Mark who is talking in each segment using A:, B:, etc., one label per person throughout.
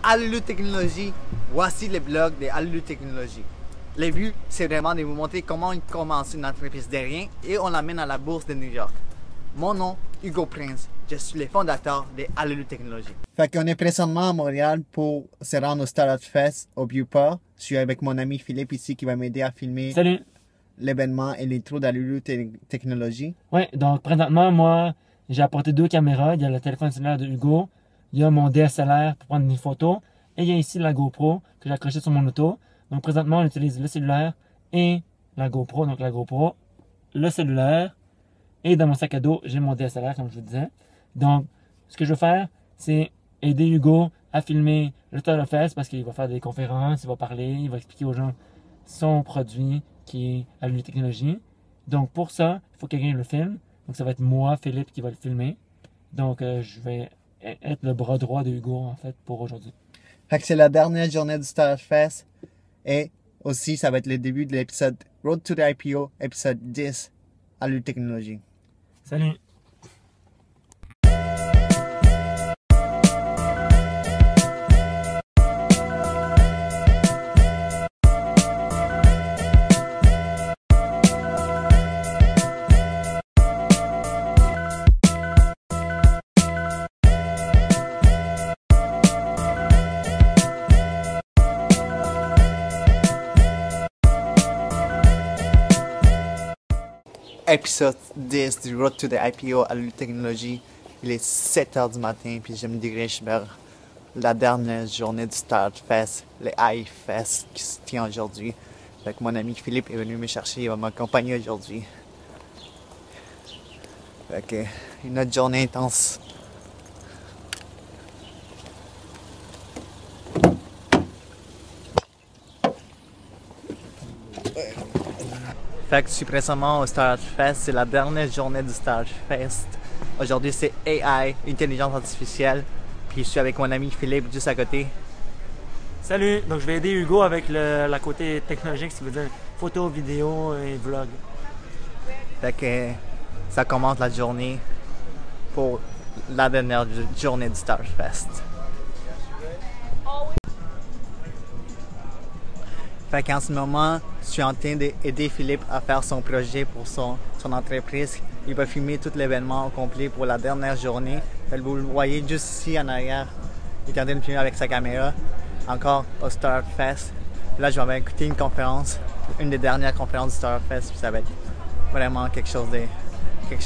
A: Allulu Technologies, voici le blog de Allulu Technologies. Le but, c'est vraiment de vous montrer comment on commence une entreprise de rien et on l'amène à la bourse de New York. Mon nom, Hugo Prince, je suis le fondateur de Allulu Technologies. Fait qu'on est présentement à Montréal pour se rendre au Startup Fest au Vieux-Port. Je suis avec mon ami Philippe ici qui va m'aider à filmer l'événement et l'intro d'Allulu Technologies.
B: Oui, donc présentement, moi, j'ai apporté 2 caméras. Il y a le téléphone cellulaire de Hugo, il y a mon DSLR pour prendre des photos et il y a ici la GoPro que j'ai accrochée sur mon auto. Donc présentement, on utilise le cellulaire et la GoPro. Donc la GoPro, le cellulaire et dans mon sac à dos, j'ai mon DSLR comme je vous disais. Donc, ce que je veux faire, c'est aider Hugo à filmer le Startup Fest parce qu'il va faire des conférences, il va parler, il va expliquer aux gens son produit qui est Allulu Technologies. Donc pour ça, il faut que quelqu'un le filme. Donc ça va être moi, Philippe, qui va le filmer. Donc je vais être le bras droit de Hugo en fait pour aujourd'hui.
A: Fait que c'est la dernière journée du Startup Fest. Et aussi, ça va être le début de l'épisode Road to the IPO, épisode 10, Allulu Technologies.
B: Salut!
A: Épisode 10 du Road to the IPO Allulu Technologies. Il est 7h du matin, puis je me dirige vers la dernière journée du Startup Fest, le AI Fest qui se tient aujourd'hui. Avec mon ami Philippe est venu me chercher, il va m'accompagner aujourd'hui. Fait que une autre journée intense. Fait que je suis présentement au Startup Fest, c'est la dernière journée du Startup Fest. Aujourd'hui c'est AI, intelligence artificielle, puis je suis avec mon ami Philippe juste à côté.
B: Salut! Donc je vais aider Hugo avec la côté technologique, ça veut dire photo, vidéo et vlog.
A: Fait que ça commence la journée pour la dernière journée du Startup Fest. Fait qu'en ce moment, je suis en train d'aider Philippe à faire son projet pour son entreprise. Il va filmer tout l'événement au complet pour la dernière journée. Vous le voyez juste ici en arrière. Il est en train de filmer avec sa caméra. Encore au Startup Fest. Là, je vais écouter une conférence, une des dernières conférences du Startup Fest. Puis ça va être vraiment quelque chose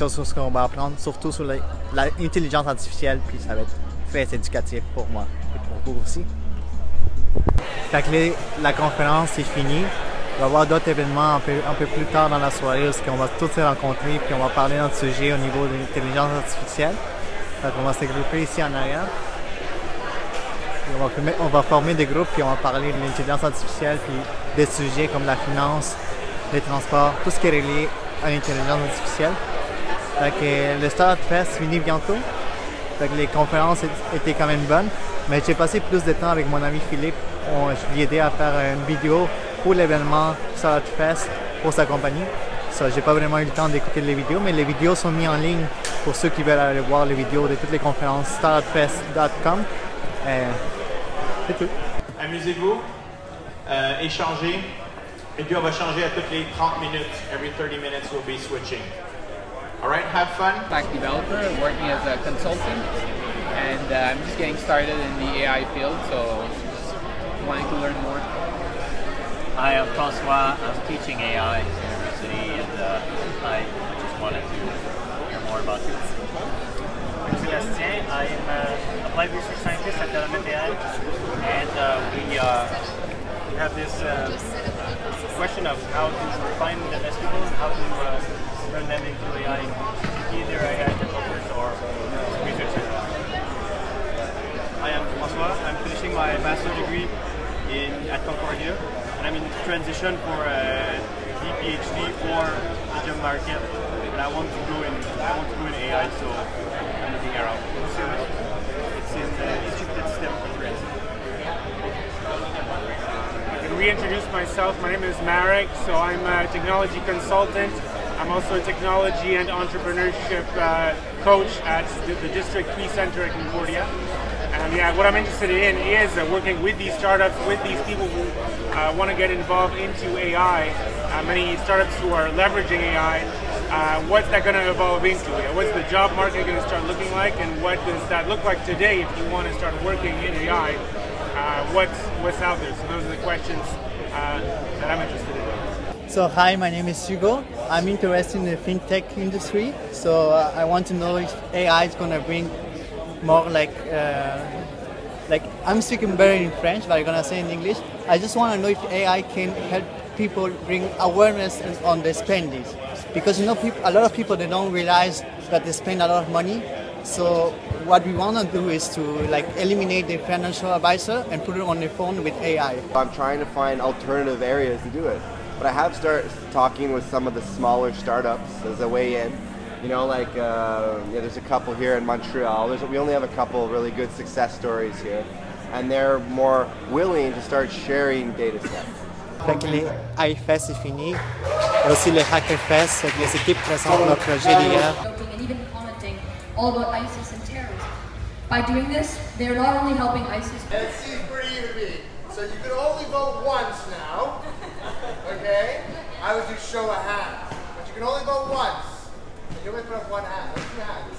A: sur ce qu'on va apprendre, surtout sur l'intelligence artificielle. Puis ça va être très éducatif pour moi et pour vous aussi. Fait que la conférence est finie. On va avoir d'autres événements un peu plus tard dans la soirée où on va tous se rencontrer puis on va parler de notre sujet au niveau de l'intelligence artificielle. Fait qu'on va se grouper ici en arrière. On va former des groupes puis on va parler de l'intelligence artificielle puis des sujets comme la finance, les transports, tout ce qui est relié à l'intelligence artificielle. Fait que le Startup Fest finit bientôt. Fait que les conférences étaient quand même bonnes. Mais j'ai passé plus de temps avec mon ami Philippe. Je lui ai aidé à faire une vidéo pour l'événement Startup Fest pour sa compagnie. Ça, j'ai pas vraiment eu le temps d'écouter les vidéos, mais les vidéos sont mises en ligne pour ceux qui veulent aller voir les vidéos de toutes les conférences startupfest.com. C'est tout.
C: Amusez-vous, échangez, et puis on va changer à toutes les 30 minutes. Every 30 minutes we'll be switching. All right, have fun.
D: Stack developer, working as a consultant, and I'm just getting started in the AI field, so just wanting to learn more.
E: Hi, I'm Francois. I'm teaching AI at the university, and I just wanted to hear more about this.
F: I'm Sébastien. I'm applied research scientist at Element AI, and we have this question of how to find the best people and how to turn them into AI, either AI developers or researchers. Hi, I'm Francois. I'm finishing my master's degree at Concordia, and I'm in transition for a PhD or the job market. And I want to go in AI, so I'm looking around. It's in the distributed STEM conference. I can reintroduce myself. My name is Marek, so I'm a technology consultant. I'm also a technology and entrepreneurship coach at the District 3 Center at Concordia. Yeah, what I'm interested in is working with these startups, with these people who want to get involved into AI. Many startups who are leveraging AI. What's that going to evolve into? What's the job market going to start looking like, and what does that look like today if you want to start working in AI? What's out there? So those are the questions that I'm interested in.
A: So hi, my name is Hugo. I'm interested in the fintech industry. So I want to know if AI is going to bring more like I'm speaking better in French, but I'm going to say in English. I just want to know if AI can help people bring awareness on their spending. Because a lot of people, they don't realize that they spend a lot of money. So what we want to do is to eliminate the financial advisor and put it on the phone with AI.
G: I'm trying to find alternative areas to do it. But I have started talking with some of the smaller startups as a way in. You know, there's a couple here in Montreal. We only have a couple really good success stories here. And they're more willing to start sharing data sets.
A: Fait que les iFest est fini. Et aussi le HackerFest, fait que les équipes présentent leur projet d'hier.
H: And even commenting all about ISIS and terrorism. By doing this, they're not only helping ISIS.
I: And it seems pretty even to me. So you can only vote once now. Okay? I would do show of hands. But you can only vote once. And you only put up one hand. That's two hands.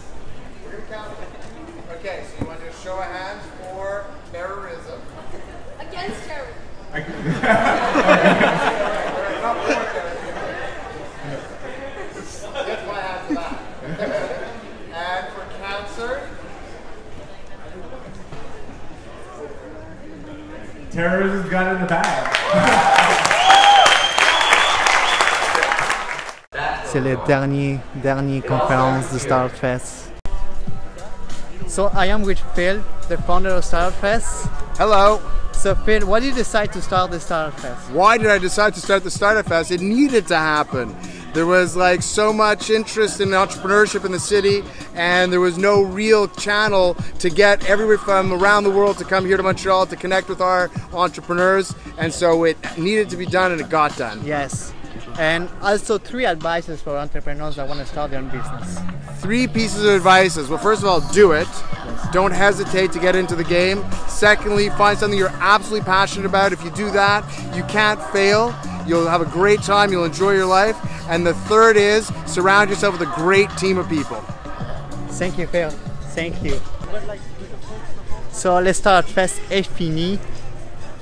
I: We're going to count it. Okay, so you want to do a show of hands for terrorism.
H: Against terrorism.
I: Not for terrorism. That's my hand for that. And for cancer.
J: Terrorism's got it in the bag.
A: C'est la dernière conférence du Startup Fest. So I am with Phil, the founder of Startup Fest.
K: Hello.
A: So Phil, why did you decide to start the Startup Fest?
K: Why did I decide to start the Startup Fest? It needed to happen. There was so much interest in entrepreneurship in the city, and there was no real channel to get everywhere from around the world to come here to Montreal to connect with our entrepreneurs, and so it needed to be done, and it got done.
A: Yes. And also 3 advices for entrepreneurs that want to start their own business.
K: 3 pieces of advice. Well, first of all, do it. Don't hesitate to get into the game. Secondly, find something you're absolutely passionate about. If you do that, you can't fail. You'll have a great time. You'll enjoy your life. And the third is surround yourself with a great team of people.
A: Thank you, Phil. Thank you. So, le Startup Fest est fini.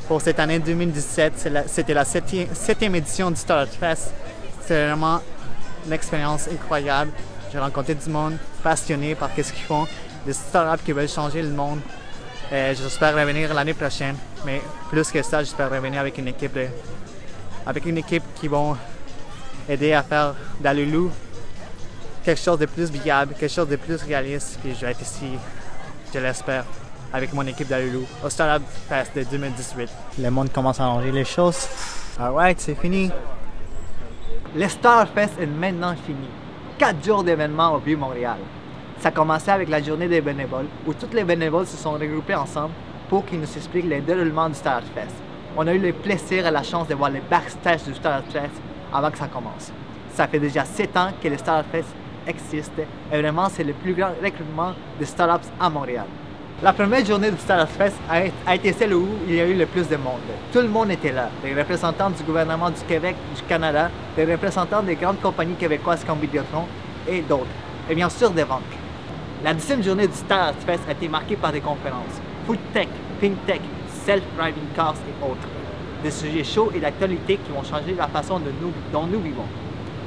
A: Pour cette année 2017, c'était la 7e édition du Startup Fest. C'est vraiment une expérience incroyable. J'ai rencontré du monde passionné par ce qu'ils font, des startups qui veulent changer le monde. J'espère revenir l'année prochaine, mais plus que ça, j'espère revenir avec une équipe qui vont aider à faire d'Alulu quelque chose de plus viable, quelque chose de plus réaliste. Puis je vais être ici, je l'espère, avec mon équipe d'Alulu au Startup Fest de 2018. Le monde commence à arranger les choses. Alright, c'est fini. Le Startup Fest est maintenant fini. 4 jours d'événements au Vieux-Montréal. Ça a commencé avec la journée des bénévoles, où tous les bénévoles se sont regroupés ensemble pour qu'ils nous expliquent le déroulement du Startup Fest. On a eu le plaisir et la chance de voir les backstage du Startup Fest avant que ça commence. Ça fait déjà 7 ans que le Startup Fest existe et vraiment c'est le plus grand recrutement de startups à Montréal. La première journée du Startup Fest a été celle où il y a eu le plus de monde. Tout le monde était là, des représentants du gouvernement du Québec, du Canada, des représentants des grandes compagnies québécoises comme Vidéotron et d'autres, et bien sûr des banques. La 10e journée du Startup Fest a été marquée par des conférences, Food Tech, FinTech, Self-Driving Cars et autres. Des sujets chauds et d'actualité qui vont changer la façon dont nous vivons.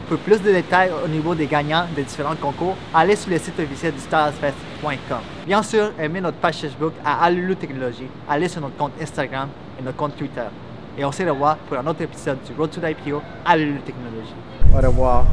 A: Pour plus de détails au niveau des gagnants des différents concours, allez sur le site officiel du startupfest.com. Bien sûr, aimez notre page Facebook à Alulu Technologies, allez sur notre compte Instagram et notre compte Twitter. Et on se revoit pour un autre épisode du Road to the IPO Alulu Technologies. Au revoir.